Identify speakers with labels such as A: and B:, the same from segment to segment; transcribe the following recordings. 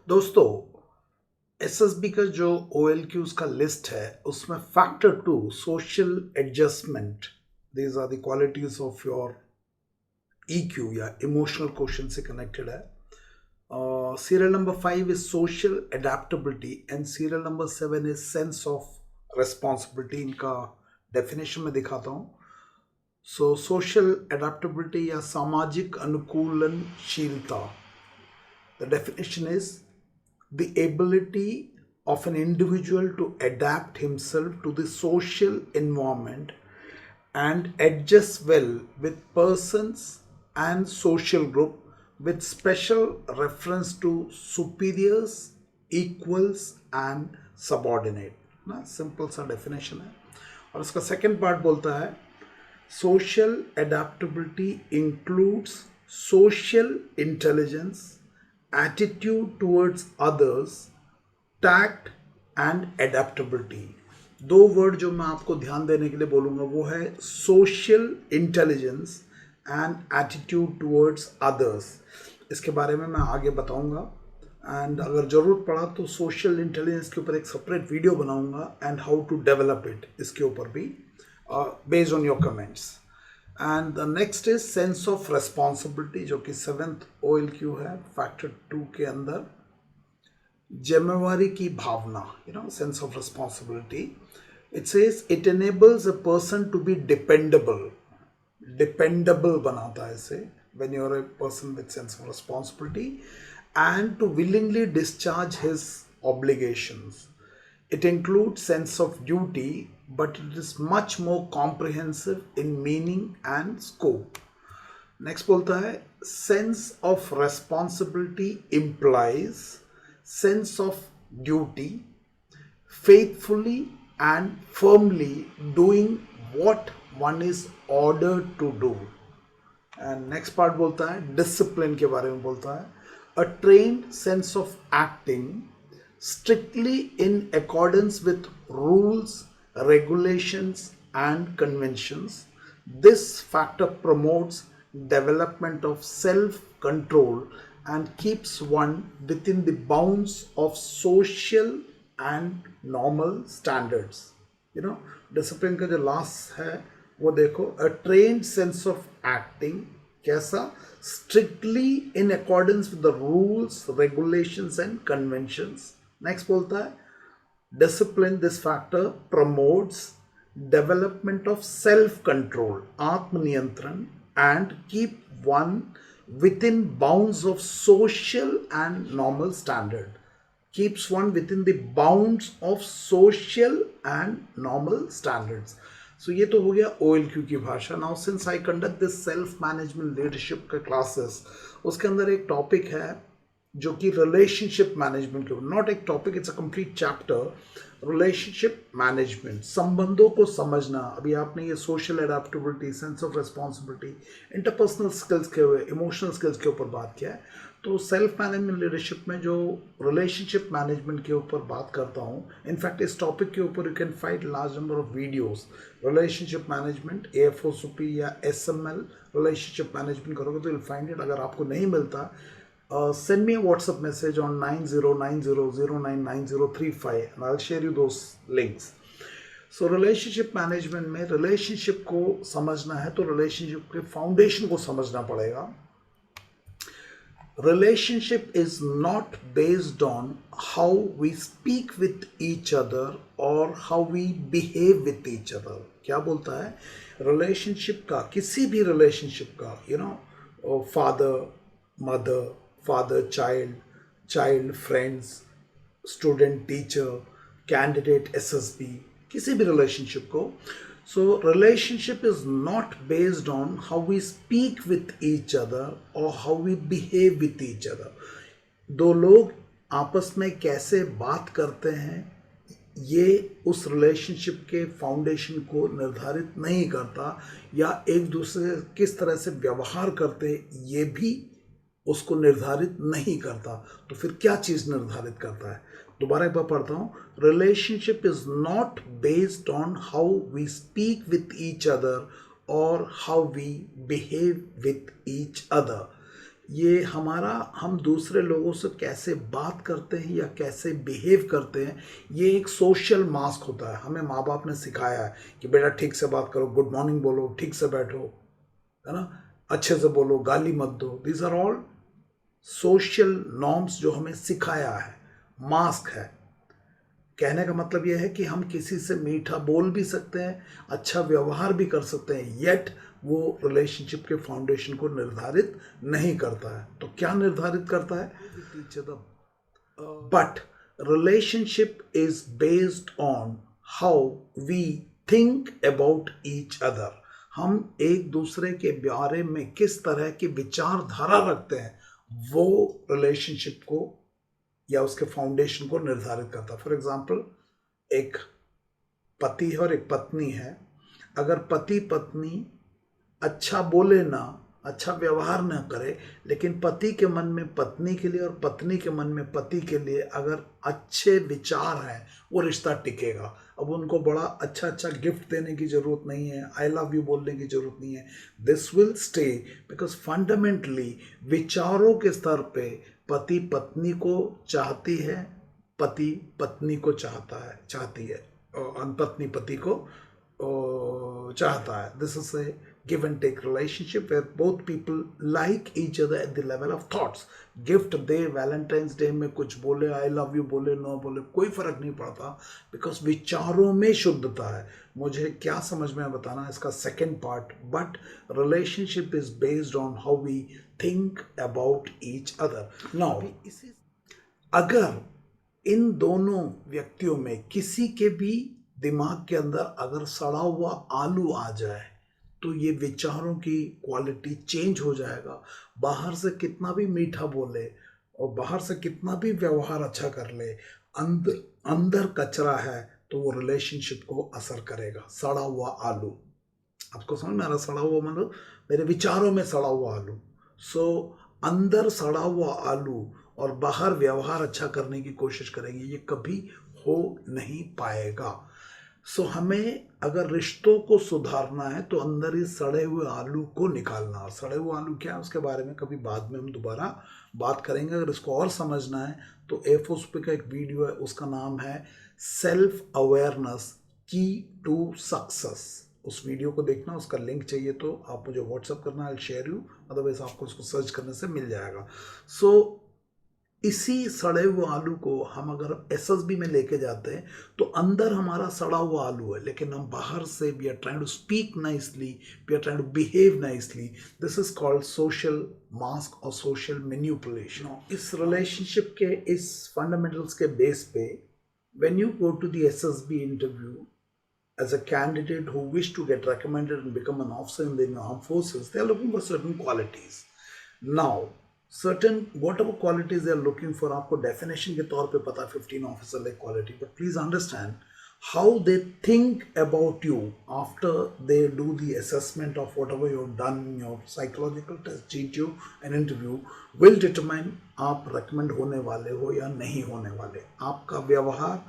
A: दोस्तों, एसएसबी का जो OLQs का लिस्ट है उसमें factor 2 social adjustment, these are the qualities of your EQ या इमोशनल क्वेश्चन से कनेक्टेड है. Serial number 5 is social adaptability and serial number 7 is sense of responsibility. इनका डेफिनेशन में दिखाता हूँ. सो सोशल एडेप्टेबिलिटी या सामाजिक अनुकूलनशीलता, the definition is the ability of an individual to adapt himself to the social environment and adjust well with persons and social group with special reference to superiors, equals and subordinate. ना simple सा definition है. और उसका second part बोलता है social adaptability includes social intelligence, attitude towards others, tact and adaptability. दो word जो मैं आपको ध्यान देने के लिए बोलूँगा वो है social intelligence and attitude towards others. इसके बारे में मैं आगे बताऊँगा एंड अगर ज़रूरत पड़ा तो सोशल इंटेलिजेंस के ऊपर एक सेपरेट वीडियो बनाऊँगा and how to develop it, इसके ऊपर भी based on your comments. And the next is sense of responsibility, जो कि 7th OLQ है फैक्टर 2 के अंदर. जिम्मेवारी की भावना, sense of responsibility. It says it enables a person to be dependable बनाता है इसे, when you are a person with sense of responsibility and to willingly discharge his obligations. It includes sense of duty, but it is much more comprehensive in meaning and scope. Next बोलता है sense of responsibility implies sense of duty, faithfully and firmly doing what one is ordered to do. And next part बोलता है discipline के बारे में बोलता है a trained sense of acting strictly in accordance with rules, regulations and conventions. This factor promotes development of self-control and keeps one within the bounds of social and normal standards. Discipline का जो last है वो देखो, a trained sense of acting, कैसा? Strictly in accordance with the rules, regulations and conventions. Next बोलता है discipline, this factor promotes development of self-control, आत्मनियंत्रण, and keep one within bounds of social and normal standard. Keeps one within the bounds of social and normal standards. So ये तो हो गया OLQ की भाषा. Now since I conduct this self management leadership के classes, उसके अंदर एक टॉपिक है जो कि रिलेशनशिप मैनेजमेंट के ऊपर, नॉट एक topic, it's a complete chapter. Relationship management, संबंधों को समझना. अभी आपने ये social adaptability, sense of responsibility, interpersonal skills के इमोशनल स्किल्स के ऊपर बात किया है. तो सेल्फ मैनेजमेंट लीडरशिप में जो रिलेशनशिप मैनेजमेंट के ऊपर बात करता हूँ, इनफैक्ट इस टॉपिक के ऊपर you can find large number of videos. Relationship management, AFOSUP या SML रिलेशनशिप मैनेजमेंट करोगे तो you'll find it. अगर आपको नहीं मिलता, send me a WhatsApp message on 9090099035 and I'll share you those links. So relationship management में relationship को समझना है तो relationship के foundation को समझना पड़ेगा. Relationship is not based on how we speak with each other or how we behave with each other. क्या बोलता है? Relationship का, किसी भी relationship का, father, mother, father child, child friends, student teacher, candidate SSB, किसी भी relationship को. So relationship is not based on how we speak with each other or how we behave with each other. दो लोग आपस में कैसे बात करते हैं ये उस रिलेशनशिप के फाउंडेशन को निर्धारित नहीं करता, या एक दूसरे किस तरह से व्यवहार करते ये भी उसको निर्धारित नहीं करता. तो फिर क्या चीज़ निर्धारित करता है? दोबारा एक बार पढ़ता हूँ. Relationship is not based on how we speak with each other और how we behave with each other. ये हमारा, हम दूसरे लोगों से कैसे बात करते हैं या कैसे बिहेव करते हैं, ये एक सोशल मास्क होता है। हमें माँ बाप ने सिखाया है कि बेटा ठीक से बात करो, गुड मॉर्निंग बोलो, ठीक से बैठो, है ना, अच्छे से बोलो, गाली मत दो। These are all social norms जो हमें सिखाया है, मास्क है। कहने का मतलब यह है कि हम किसी से मीठा बोल भी सकते हैं, अच्छा व्यवहार भी कर सकते हैं, येट वो रिलेशनशिप के फाउंडेशन को निर्धारित नहीं करता है। तो क्या निर्धारित करता है? But relationship is based on how we think about each other. हम एक दूसरे के बारे में किस तरह की विचारधारा रखते हैं, वो रिलेशनशिप को या उसके फाउंडेशन को निर्धारित करता है। फॉर एग्जाम्पल, एक पति है और एक पत्नी है। अगर पति पत्नी अच्छा बोले ना, अच्छा व्यवहार ना करे, लेकिन पति के मन में पत्नी के लिए और पत्नी के मन में पति के लिए अगर अच्छे विचार हैं, वो रिश्ता टिकेगा। अब उनको बड़ा अच्छा अच्छा गिफ्ट देने की जरूरत नहीं है, आई लव यू बोलने की जरूरत नहीं है। This will stay because fundamentally विचारों के स्तर पे पति पत्नी को चाहती है, पति पत्नी को चाहती है, और पत्नी पति को चाहता है। This is a give and take relationship where both people like each other at the level of thoughts. Gift they, Valentine's day में कुछ बोले, आई लव यू बोले, नो बोले, कोई फर्क नहीं पड़ता, बिकॉज विचारों में शुद्धता है। मुझे क्या समझ में बताना इसका second part, but relationship is based on how we think about each other. Now अगर इन दोनों व्यक्तियों में किसी के भी दिमाग के अंदर अगर सड़ा हुआ आलू आ जाए, तो ये विचारों की क्वालिटी चेंज हो जाएगा। बाहर से कितना भी मीठा बोले और बाहर से कितना भी व्यवहार अच्छा कर ले, अंदर अंदर कचरा है, तो वो रिलेशनशिप को असर करेगा। सड़ा हुआ आलू, आपको समझ में आ रहा? सड़ा हुआ मतलब मेरे विचारों में सड़ा हुआ आलू। सो अंदर सड़ा हुआ आलू और बाहर व्यवहार अच्छा करने की कोशिश करेंगे, ये कभी हो नहीं पाएगा। सो हमें अगर रिश्तों को सुधारना है तो अंदर इस सड़े हुए आलू को निकालना। और सड़े हुए आलू क्या है, उसके बारे में कभी बाद में हम दोबारा बात करेंगे। अगर इसको और समझना है तो एफोस्पी का एक वीडियो है, उसका नाम है self awareness key to success. उस वीडियो को देखना, उसका लिंक चाहिए तो आप मुझे व्हाट्सअप करना, आई शेयर यू, अदरवाइज आपको उसको सर्च करने से मिल जाएगा। सो इसी सड़े हुए आलू को हम अगर एसएसबी में लेके जाते हैं तो अंदर हमारा सड़ा हुआ आलू है, लेकिन हम बाहर से we are trying to speak nicely, we are trying to behave nicely. This is called social mask और सोशल मैनिपुलेशन। इस रिलेशनशिप के इस फंडामेंटल्स के बेस पे when you go to the SSB interview as a candidate who wish to get recommended and become an officer in the armed forces, they are looking for certain qualities. Now certain whatever qualities they are looking for, आपको definition के तौर पे पता 15 officer like quality, but please understand how they think about you after they do the assessment of whatever you have done in your psychological test, GTO and interview will determine आप recommend होने वाले हो या नहीं होने वाले। आपका व्यवहार,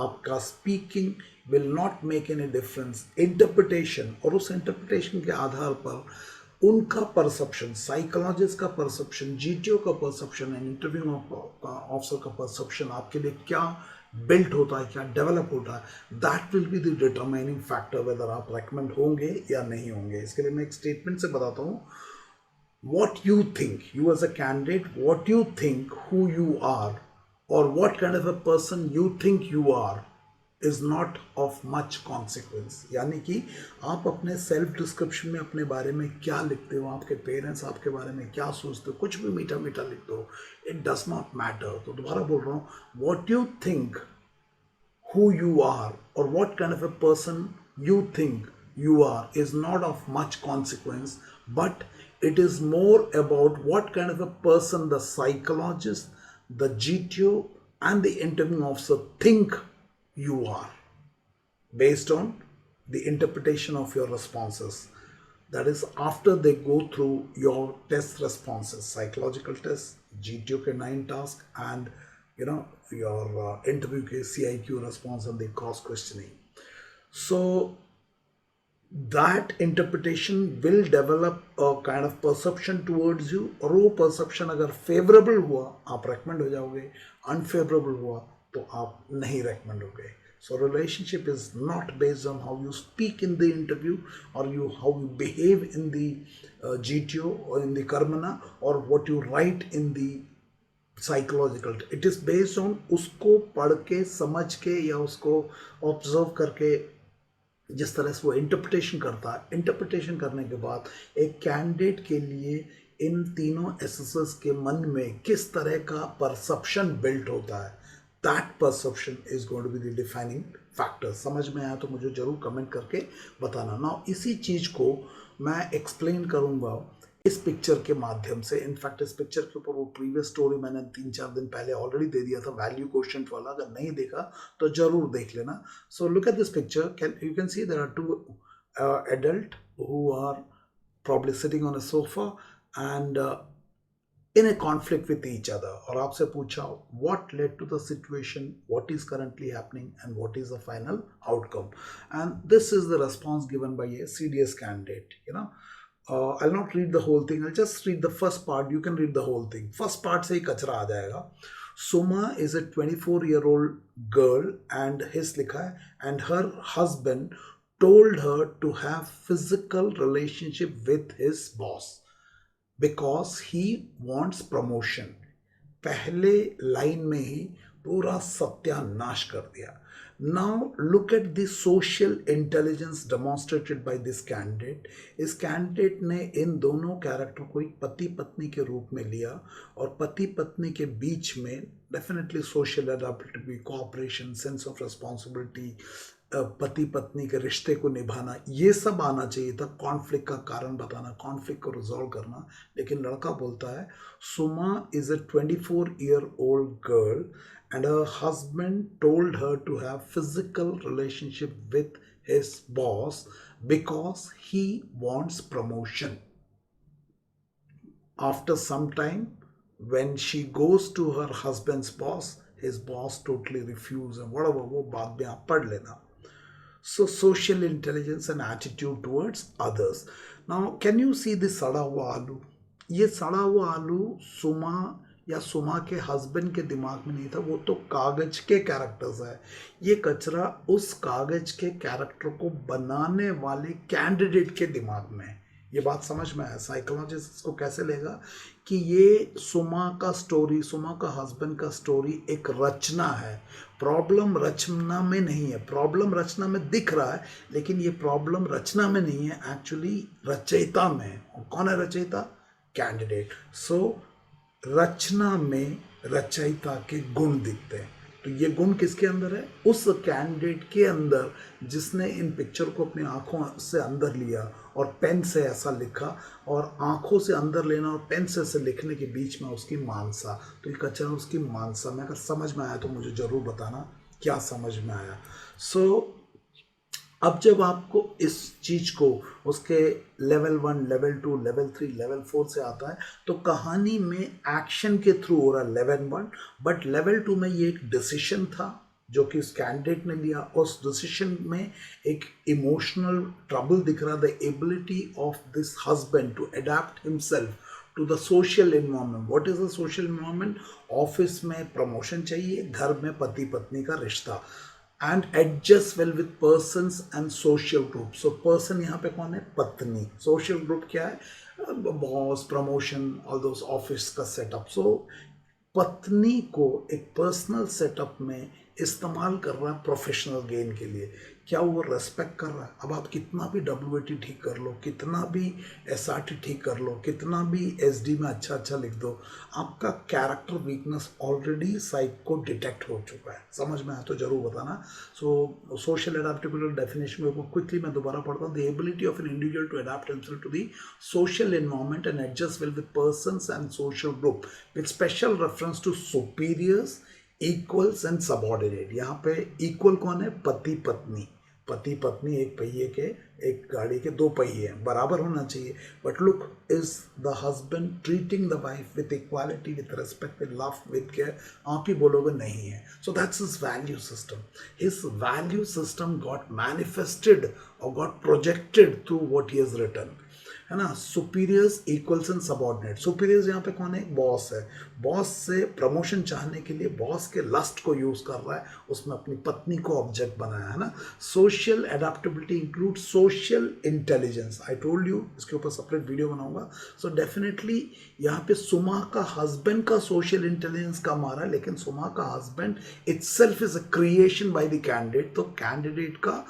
A: आपका speaking will not make any difference। Interpretation, और उस इंटरप्रिटेशन के आधार पर उनका परसेप्शन, साइकोलॉजिस्ट का परसेप्शन, जीटीओ का परसेप्शन एंड इंटरव्यू ऑफिसर का परसेप्शन आपके लिए क्या बिल्ट होता है, क्या डेवलप होता है, that will be the determining factor whether आप रेकमेंड होंगे या नहीं होंगे। इसके लिए मैं एक स्टेटमेंट से बताता हूँ। what you think, you as a candidate, what you think who you are or what kind of a person you think you are is not of much consequence। यानी कि आप अपने सेल्फ डिस्क्रिप्शन में अपने बारे में क्या लिखते हो, आपके पेरेंट्स आपके बारे में क्या सोचते हो, कुछ भी मीठा मीठा लिख दो, इट डज नॉट मैटर। तो दोबारा बोल रहा हूँ, what you think who you are or what kind of a person you think you are is not of much consequence, but it is more about what kind of a person the psychologist, the GTO and the interviewing officer think you are based on the interpretation of your responses. That is after they go through your test responses, psychological test, GTO के 9 task and your interview के CIQ response and the cross questioning. So that interpretation will develop a kind of perception towards you, और वो perception अगर favorable हुआ आप recommend हो जाओगे, unfavorable हुआ तो आप नहीं recommend होगे. So relationship is not based on how you speak in the interview or how you behave in the GTO or in the Karmana or what you write in the psychological. It is based on उसको पढ़ के समझ के या उसको observe करके जिस तरह से वो इंटरप्रिटेशन करता है. इंटरप्रिटेशन करने के बाद एक कैंडिडेट के लिए इन तीनों एसेसर्स के मन में किस तरह का परसेप्शन बिल्ट होता है, that perception is going to be the defining factor. समझ में आया तो मुझे जरूर कमेंट करके बताना. नाउ इसी चीज़ को मैं एक्सप्लेन करूँगा इस पिक्चर के माध्यम से. इनफैक्ट इस पिक्चर के ऊपर वो प्रीवियस स्टोरी मैंने 3-4 दिन पहले ऑलरेडी दे दिया था, वैल्यू क्वेश्चन वाला. अगर नहीं देखा तो जरूर देख लेना. So look at this picture. You can see there are two adult who are probably sitting on a sofa and in a conflict with each other. और आपसे पूछा what led to the situation, what is currently happening and what is the final outcome, and this is the response given by a CDS candidate. I'll not read the whole thing. I'll just read the first part. You can read the whole thing. First part से ही कचरा आ जाएगा. Suma is a 24-year-old girl and his लिखा है, and her husband told her to have physical relationship with his boss because he wants promotion. पहले line में ही पूरा सत्यानाश कर दिया. Now look at the social intelligence demonstrated by this candidate. इस candidate ने इन दोनों कैरेक्टर को एक पति पत्नी के रूप में लिया और पति पत्नी के बीच में definitely social adaptability, cooperation, sense of responsibility, पति पत्नी के रिश्ते को निभाना, ये सब आना चाहिए था. कॉन्फ्लिक्ट का कारण बताना, कॉन्फ्लिक्ट को रिजॉल्व करना. लेकिन लड़का बोलता है Suma is a 24-year-old girl and her husband told her to have physical relationship with his boss because he wants promotion. After some time, when she goes to her husband's boss, his boss totally refuses and whatever, वो बाद में आप पढ़ लेना. So social intelligence and attitude towards others. Now can you see this सड़ा हुआ आलू? ये सड़ा हुआ आलू सुमा या सुमा के हस्बैंड के दिमाग में नहीं था, वो तो कागज के कैरेक्टर्स है. ये कचरा उस कागज के कैरेक्टर को बनाने वाले कैंडिडेट के दिमाग में है. ये बात समझ में आया. साइकोलॉजिस्ट इसको कैसे लेगा कि ये सुमा का स्टोरी, सुमा का हस्बैंड का स्टोरी एक रचना है. प्रॉब्लम रचना में नहीं है. प्रॉब्लम रचना में दिख रहा है लेकिन ये प्रॉब्लम रचना में नहीं है, एक्चुअली रचयिता में है. और कौन है रचयिता? कैंडिडेट. सो रचना में रचयिता के गुण दिखते हैं. तो ये गुण किसके अंदर है? उस कैंडिडेट के अंदर जिसने इन पिक्चर को अपनी आंखों से अंदर लिया और पेन से ऐसा लिखा. और आंखों से अंदर लेना और पेन से ऐसे लिखने के बीच में उसकी मानसा. तो ये कचरा उसकी मानसा में. अगर समझ में आया तो मुझे ज़रूर बताना क्या समझ में आया. सो अब जब आपको इस चीज़ को उसके लेवल 1, लेवल 2, लेवल 3, लेवल 4 से आता है तो कहानी में एक्शन के थ्रू हो रहा है लेवल 1, बट लेवल 2 में ये एक डिसीजन था जो कि उस कैंडिडेट ने लिया. उस डिसीजन में एक इमोशनल ट्रबल दिख रहा. The ability of this husband to adapt himself to the social environment. What is the social environment? Office में प्रमोशन चाहिए, घर में पति पत्नी का रिश्ता, and adjust well with persons and social group. So person यहाँ पे कौन है? पत्नी. social group क्या है? Boss, promotion, all those office का सेटअप. so पत्नी को एक पर्सनल सेटअप में इस्तेमाल कर रहा है प्रोफेशनल गेन के लिए. क्या वो रेस्पेक्ट कर रहा है? अब आप कितना भी WAT ठीक कर लो, कितना भी SRT ठीक कर लो, कितना भी SD में अच्छा लिख दो, आपका कैरेक्टर वीकनेस ऑलरेडी साइक को डिटेक्ट हो चुका है. समझ में आया तो जरूर बताना. सो सोशल एडेप्टेबिलिटी डेफिनेशन में क्विकली मैं दोबारा पढ़ता हूँ. The ability of an individual to adapt himself to the social environment and adjust well with persons and social group with special reference to superiors, equals and subordinate. यहाँ पे equal कौन है? पति पत्नी. पति पत्नी एक पहिए के, एक गाड़ी के दो पहिए हैं, बराबर होना चाहिए. But look, is the husband treating the wife with equality, with respect, with love, with care? आप ही बोलोगे नहीं है. So that's his value system. His value system got manifested और got projected through what he has written, है ना. Superiors equals and subordinate. Superiors यहाँ पे कौन है? बॉस है. बॉस से प्रमोशन चाहने के लिए बॉस के लस्ट को यूज कर रहा है, उसमें अपनी पत्नी को ऑब्जेक्ट बनाया, है ना. Social adaptability include social intelligence. I told you, इसके ऊपर सेपरेट वीडियो बनाऊंगा. सो डेफिनेटली यहाँ पे सुमा का हस्बैंड का सोशल इंटेलिजेंस कम आ रहा है, लेकिन सुमा का husband itself is a creation by the candidate. तो कैंडिडेट का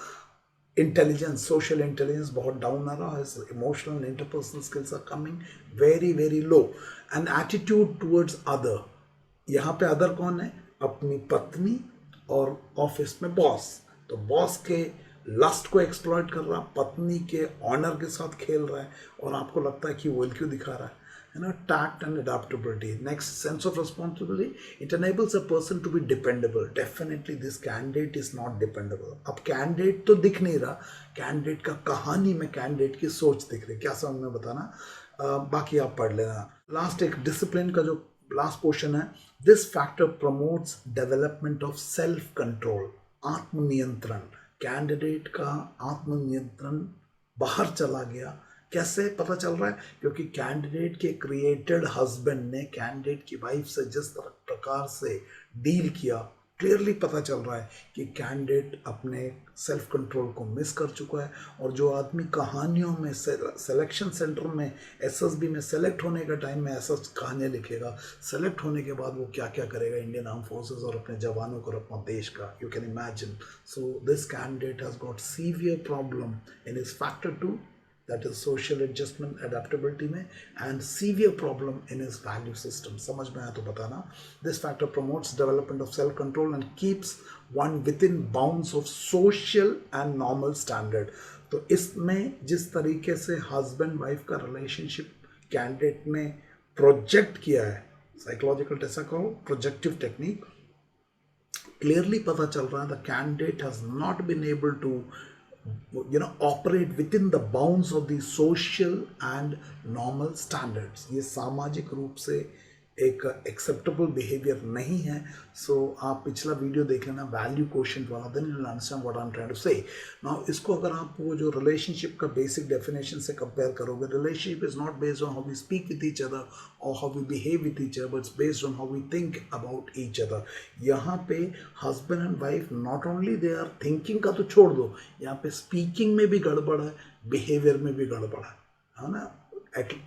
A: इंटेलिजेंस, सोशल इंटेलिजेंस बहुत डाउन आ रहा है. Emotional interpersonal skills are coming very very low. And attitude towards other. यहाँ पे अदर कौन है? अपनी पत्नी और ऑफिस में बॉस. तो बॉस के लस्ट को एक्सप्लॉइट कर रहा, पत्नी के ऑनर के साथ खेल रहा है, और आपको लगता है कि वो क्यों दिखा रहा है, you know. Tact and adaptability. Next, sense of responsibility. It enables a person to be dependable. Definitely this candidate is not dependable. अब candidate तो दिख नहीं रहा, candidate का कहानी में candidate की सोच दिख रही. क्या समझ में बताना, बाकी आप पढ़ लेना. लास्ट एक डिसिप्लिन का जो लास्ट पोर्शन है. This factor promotes development of self control, आत्मनियंत्रण. कैंडिडेट का आत्मनियंत्रण बाहर चला गया. कैसे पता चल रहा है? क्योंकि कैंडिडेट के क्रिएटेड हस्बैंड ने कैंडिडेट की वाइफ से जिस प्रकार से डील किया, क्लियरली पता चल रहा है कि कैंडिडेट अपने सेल्फ कंट्रोल को मिस कर चुका है. और जो आदमी कहानियों में सिलेक्शन सेंटर में एसएसबी में सेलेक्ट होने का टाइम में ऐसा कहानियाँ लिखेगा, सेलेक्ट होने के बाद वो क्या क्या करेगा इंडियन आर्म फोर्सेस और अपने जवानों को और अपना देश का, you can imagine. So this candidate has got severe problem in his factor 2, that is social adjustment adaptability में, and severe problem in his value system. समझ में आया तो बताना. This factor promotes development of self control and keeps one within bounds of social and normal standard. तो इसमें जिस तरीके से husband wife का relationship candidate ने project किया है, psychological टेस्ट कहो, projective technique, clearly पता चल रहा है the candidate has not been able to operate within the bounds of the social and normal standards. ये सामाजिक रूप से एक एक्सेप्टेबल बिहेवियर नहीं है. सो आप पिछला वीडियो देख लेना, वैल्यू क्वोशिएंट वाला, then you will understand what I am trying to say. Now इसको अगर आप वो जो रिलेशनशिप का बेसिक डेफिनेशन से कंपेयर करोगे, relationship is not based on how we speak with each other और how we behave with each other, but it's based on how we think about each other. यहाँ पे husband and wife not only they are thinking का तो छोड़ दो, यहाँ पे speaking में भी गड़बड़ है, बिहेवियर में भी गड़बड़ है ना.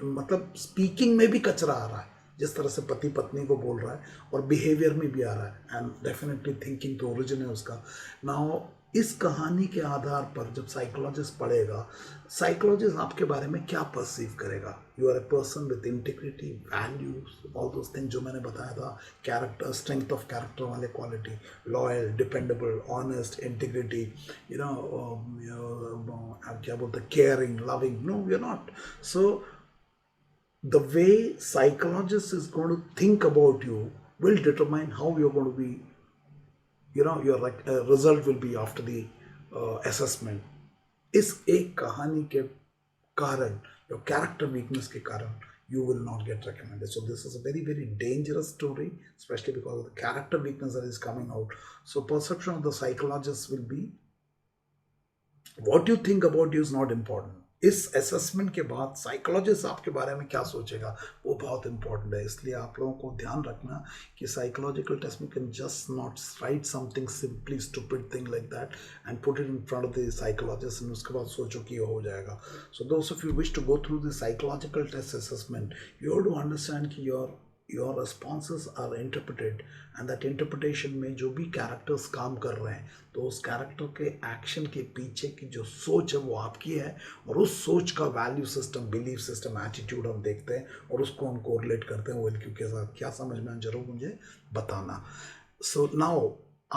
A: मतलब स्पीकिंग में भी कचरा आ रहा है, जिस तरह से पति पत्नी को बोल रहा है, और बिहेवियर में भी आ रहा है, एंड डेफिनेटली थिंकिंग तो ओरिजिन है उसका. नाउ इस कहानी के आधार पर जब साइकोलॉजिस्ट पढ़ेगा, साइकोलॉजिस्ट आपके बारे में क्या परसीव करेगा? You are a person with integrity, values, all those things जो मैंने बताया था, कैरेक्टर, स्ट्रेंथ ऑफ कैरेक्टर वाले quality, loyal, dependable, honest, integrity, क्या बोलते हैं, caring, loving. No, you are not. So the way psychologist is going to think about you will determine how you're going to be, your result will be after the assessment. इस एक कहानी के कारण, your character weakness के कारण, you will not get recommended. So this is a very very dangerous story, especially because of the character weakness that is coming out. So perception of the psychologist will be, what you think about you is not important. इस assessment के बाद psychologist आपके बारे में क्या सोचेगा वो बहुत इंपॉर्टेंट है. इसलिए आप लोगों को ध्यान रखना कि साइकोलॉजिकल टेस्ट में can just not write something simply stupid thing like that and put it in front of the psychologist and उसके बाद सोचो कि ये हो जाएगा. So those of you wish to go through the psychological test assessment, you have to understand कि your responses are interpreted, and that interpretation में जो भी कैरेक्टर्स काम कर रहे हैं, तो उस कैरेक्टर के एक्शन के पीछे की जो सोच है वो आपकी है, और उस सोच का value system, belief system, attitude हम देखते हैं और उसको हम कोरिलेट करते हैं OLQ के साथ. क्या समझ में जरूर मुझे बताना. सो नाउ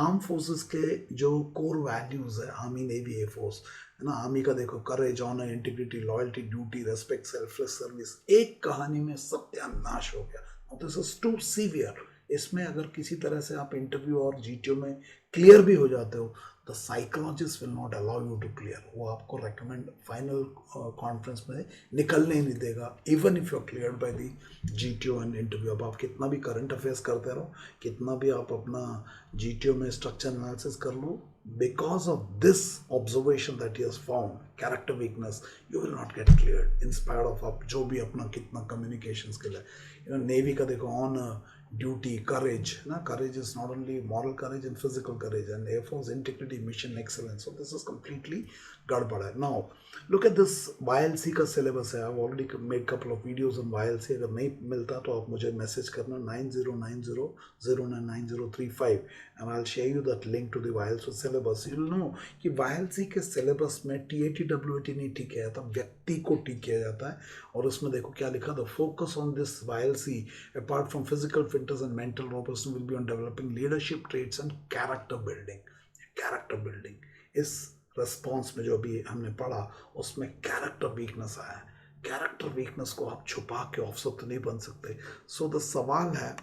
A: आर्म फोर्सेस के जो कोर वैल्यूज है, आर्मी, नेवी, एयरफोर्स, है ना. आर्मी का देखो, courage, honour, integrity, loyalty, duty, respect, selfless service. एक कहानी में सत्यानाश हो गया. This is too severe. इसमें अगर किसी तरह से आप इंटरव्यू और GTO में क्लियर भी हो जाते हो the psychologist will not allow you to clear. वो आपको रेकमेंड फाइनल कॉन्फ्रेंस में निकलने ही नहीं देगा, even if you are cleared by the GTO and interview. अब आप कितना भी करंट अफेयर्स करते रहो, कितना भी आप अपना GTO में स्ट्रक्चर एनालिसिस कर लो, because of this observation that he has found, character weakness, you will not get cleared in spite of आप जो भी अपना कितना communication skill है. नेवी का देखो, ऑनर, ड्यूटी, करेज ना. Courage is not only moral courage and physical courage, and air force integrity, mission excellence. So this is completely गड़बड़ है. Now look at this. YLC का सिलेबस है. I already made couple of videos on YLC. अगर नहीं मिलता तो आप मुझे मैसेज करना 9090099035 and I will share you that link to the YLC syllabus. You will know कि YLC के सिलेबस में TAT WAT नहीं ठीक किया जाता, व्यक्ति को ठीक किया जाता है. और उसमें देखो क्या लिखा, the focus on this YLC apart from physical fitness and mental robustness will be on developing leadership traits and character building. Character building इस रिस्पॉन्स में जो अभी हमने पढ़ा उसमें कैरेक्टर वीकनेस आया. कैरेक्टर वीकनेस को आप छुपा के ऑफिसर तो नहीं बन सकते. सो द सवाल है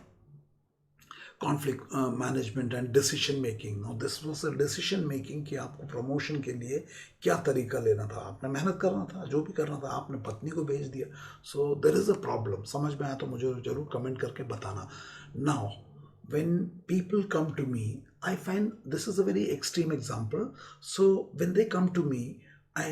A: conflict management and decision making. Now this was a decision making कि आपको प्रमोशन के लिए क्या तरीका लेना था. आपने मेहनत करना था, जो भी करना था आपने पत्नी को भेज दिया. So there is a problem. समझ में आया तो मुझे जरूर कमेंट करके बताना. Now when people come to me, I find this is a very extreme example. So when they come to me, I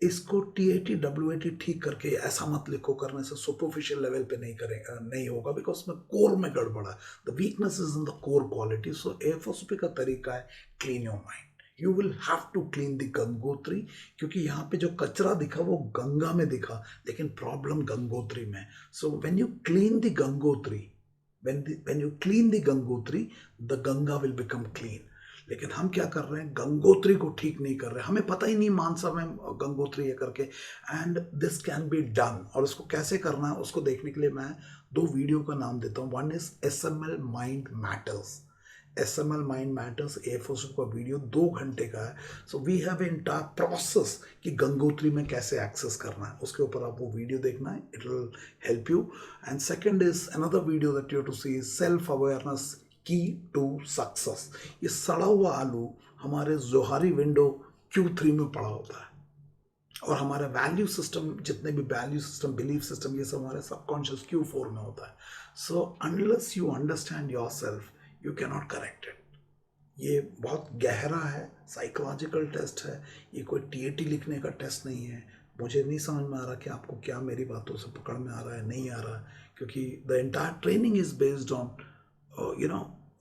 A: इसको TAT WAT ठीक करके ऐसा मत लिखो, करने से सुपरफिशियल लेवल पे नहीं करेंगे, नहीं होगा, बिकॉज उसमें कोर में गड़बड़ा. The weakness is in the core quality. So FOCP का तरीका है clean your mind. You will have to clean the Gangotri, क्योंकि यहाँ पे जो कचरा दिखा वो गंगा में दिखा, लेकिन प्रॉब्लम गंगोत्री में. So when you clean the Gangotri, when you clean the Gangotri, the Ganga will become clean. लेकिन हम क्या कर रहे हैं, गंगोत्री को ठीक नहीं कर रहे. हमें पता ही नहीं मानसा में गंगोत्री है करके. And this can be done. और इसको कैसे करना है उसको देखने के लिए मैं 2 वीडियो का नाम देता हूँ. One is SML Mind Matters. SML Mind Matters FOC का वीडियो 2 घंटे का है. So we have entire process कि गंगोत्री में कैसे एक्सेस करना है, उसके ऊपर आप वो वीडियो देखना है. It will help you. And second is another video that you have to see, self awareness key to success. ये सड़ा हुआ आलू हमारे जोहारी विंडो Q3 में पड़ा होता है, और हमारा वैल्यू सिस्टम, जितने भी वैल्यू सिस्टम, बिलीफ सिस्टम, ये सब हमारे सबकॉन्शियस Q4 में होता है. So unless you understand your self, you can not correct it. ये बहुत गहरा है, साइकोलॉजिकल टेस्ट है. ये कोई TAT लिखने का टेस्ट नहीं है. मुझे नहीं समझ में आ रहा कि आपको क्या मेरी बातों से पकड़ में आ रहा है, नहीं आ रहा है, क्योंकि the entire training is based on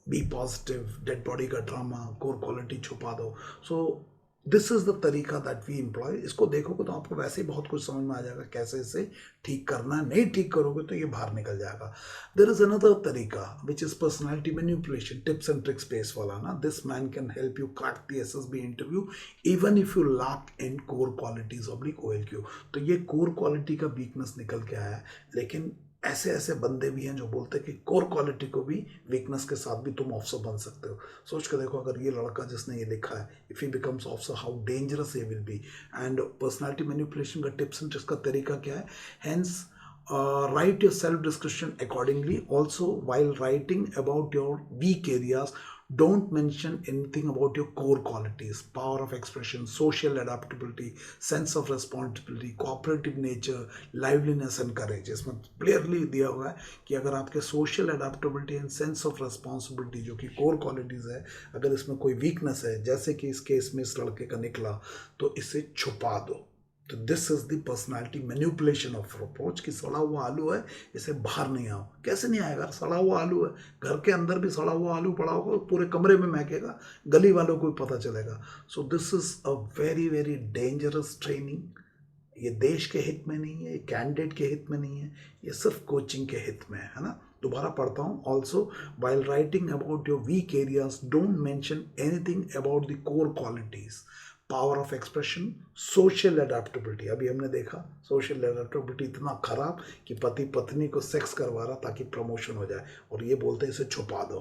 A: be positive, dead body का ड्रामा, कोर क्वालिटी छुपा दो. सो दिस इज द तरीका दैट वी एम्प्लॉय. इसको देखोगे तो आपको वैसे ही बहुत कुछ समझ में आ जाएगा कैसे इसे ठीक करना है. नहीं ठीक करोगे तो ये बाहर निकल जाएगा. देयर इज अनदर तरीका which is personality manipulation, tips and tricks base वाला ना. This man can help you crack the SSB interview even if you lack in core qualities oblique OLQ. तो ये कोर क्वालिटी का weakness निकल के आया है. लेकिन ऐसे ऐसे बंदे भी हैं जो बोलते हैं कि कोर क्वालिटी को भी वीकनेस के साथ भी तुम ऑफिसर बन सकते हो. सोच के देखो, अगर ये लड़का जिसने ये लिखा है, if he becomes officer, how dangerous ये will be. And personality manipulation का टिप्स एंड ट्रिक्स का तरीका क्या है. Hence write your self description accordingly. Also, while writing about your weak areas, don't mention anything about your core qualities: power of expression, social adaptability, sense of responsibility, cooperative nature, liveliness and courage. इसमें clearly दिया हुआ है कि अगर आपके social adaptability and sense of responsibility जो कि core qualities है, अगर इसमें कोई वीकनेस है, जैसे कि इस केस में इस लड़के का निकला, तो इसे छुपा दो. तो this is the personality manipulation of approach कि सड़ा हुआ आलू है, इसे बाहर नहीं आओ. कैसे नहीं आएगा, सड़ा हुआ आलू है. घर के अंदर भी सड़ा हुआ आलू पड़ा होगा, पूरे कमरे में महकेगा, गली वालों को भी पता चलेगा. सो this is a very very dangerous training. ये देश के हित में नहीं है, ये कैंडिडेट के हित में नहीं है, ये सिर्फ कोचिंग के हित में है ना. दोबारा पढ़ता हूँ. Also while writing about your weak areas, don't mention anything about the core qualities. Power of expression, social adaptability. अभी हमने देखा सोशल एडेप्टेबिलिटी इतना खराब कि पति पत्नी को सेक्स करवा रहा ताकि प्रमोशन हो जाए, और ये बोलते हैं इसे छुपा दो.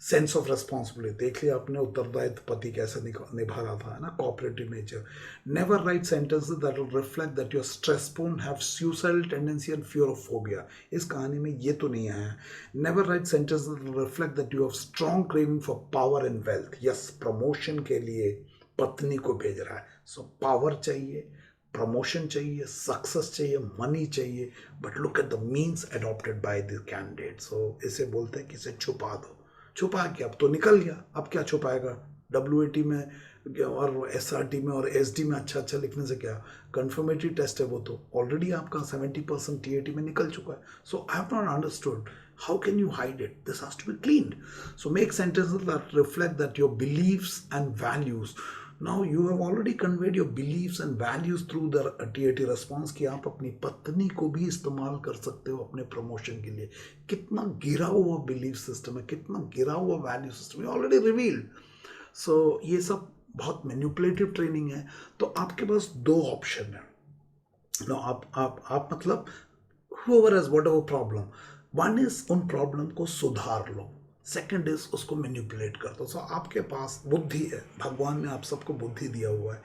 A: सेंस ऑफ रेस्पॉन्सिबिलिटी, देख लिया आपने उत्तरदायित्व पति कैसे निभा रहा था, है ना, cooperative nature. Never write sentences that will reflect that your stressful, have suicidal tendency and fear of phobia. इस कहानी में ये तो नहीं आया. Never write sentences that will reflect that you have strong craving for power and wealth. Yes, promotion के लिए पत्नी को भेज रहा है, सो पावर चाहिए, प्रमोशन चाहिए, सक्सेस चाहिए, मनी चाहिए, but look at the means adopted by the candidate. सो इसे बोलते हैं कि इसे छुपा दो. छुपा के अब तो निकल गया, अब क्या छुपाएगा. WAT में और SRT में और SD में अच्छा लिखने से क्या, कंफर्मेटरी टेस्ट है वो तो ऑलरेडी आपका 70% TAT में निकल चुका है. So I have not understood how can you hide it. This has to be cleaned. So make sentences that reflect that your beliefs and values. Now you have already conveyed your beliefs and values through the TAT response कि आप अपनी पत्नी को भी इस्तेमाल कर सकते हो अपने प्रमोशन के लिए. कितना गिरा हुआ बिलीफ सिस्टम है, कितना गिरा हुआ वैल्यू सिस्टम है, ऑलरेडी रिवील्ड. सो ये सब बहुत मैनिपुलेटिव ट्रेनिंग है. तो आपके पास दो ऑप्शन है. नो आप मतलब whoever has whatever problem, one is उन प्रॉब्लम को सुधार लो, सेकंड इज उसको मैनिपुलेट कर दो. सो आपके पास बुद्धि है, भगवान ने आप सबको बुद्धि दिया हुआ है.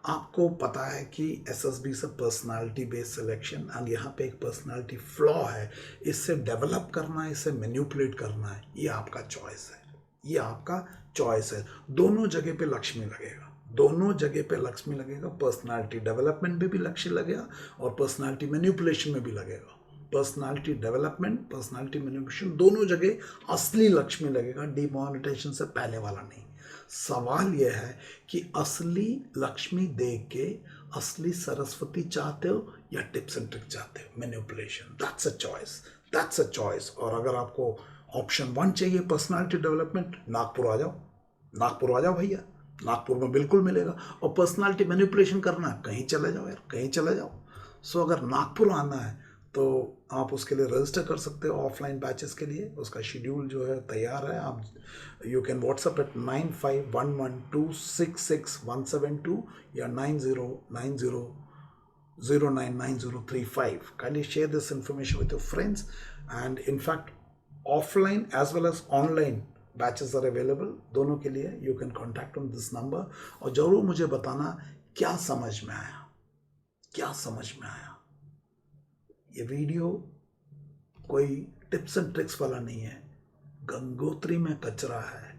A: आपको पता है कि SSB से पर्सनालिटी बेस्ड सिलेक्शन, एंड यहाँ पे एक पर्सनालिटी फ्लॉ है, इससे डेवलप करना है, इससे मैनिपुलेट करना है, ये आपका चॉइस है. ये आपका चॉइस है. दोनों जगह पे लक्ष्मी लगेगा, दोनों जगह पे लक्ष्मी लगेगा. पर्सनालिटी डेवलपमेंट में भी लक्ष्य लगेगा और पर्सनालिटी मैनिपुलेशन में भी लगेगा. पर्सनालिटी डेवलपमेंट, पर्सनालिटी मैनिपुलेशन, दोनों जगह असली लक्ष्मी लगेगा. डिमोनेटाइजेशन से पहले वाला नहीं. सवाल यह है कि असली लक्ष्मी देख के असली सरस्वती चाहते हो या टिप्स एंड ट्रिक चाहते हो, manipulation. That's a choice, that's a choice. और अगर आपको ऑप्शन 1 चाहिए पर्सनालिटी डेवलपमेंट, नागपुर आ जाओ, नागपुर आ जाओ भैया, नागपुर में बिल्कुल मिलेगा. और पर्सनालिटी मैनिपुलेशन करना है, कहीं चले जाओ यार, कहीं चले जाओ. सो अगर नागपुर आना है तो आप उसके लिए रजिस्टर कर सकते हो ऑफलाइन बैचेस के लिए. उसका शेड्यूल जो है तैयार है. आप यू कैन व्हाट्सअप एट 9511266172 या 9090099035. kindly share this information with your friends, and in fact offline as well as online batches are available. दोनों के लिए you can contact on this number. और जरूर मुझे बताना क्या समझ में आया, क्या समझ में आया. ये वीडियो कोई टिप्स एंड ट्रिक्स वाला नहीं है. गंगोत्री में कचरा है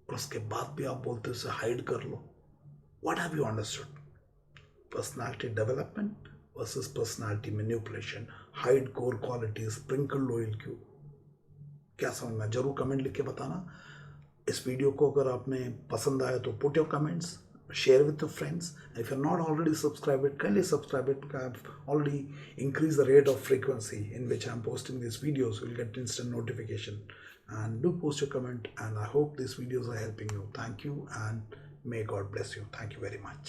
A: और उसके बाद भी आप बोलते हो उसे हाइड कर लो. What have you understood? Personality development versus personality manipulation. Hide core qualities, sprinkle loyal Q. क्या समझना, जरूर कमेंट लिख के बताना. इस वीडियो को अगर आपने पसंद आया तो put your comments, share with your friends. If you're not already subscribed, kindly subscribe it. I've already increased the rate of frequency in which I'm posting these videos. You'll get instant notification, and do post your comment, and I hope these videos are helping you. Thank you, and may God bless you. Thank you very much.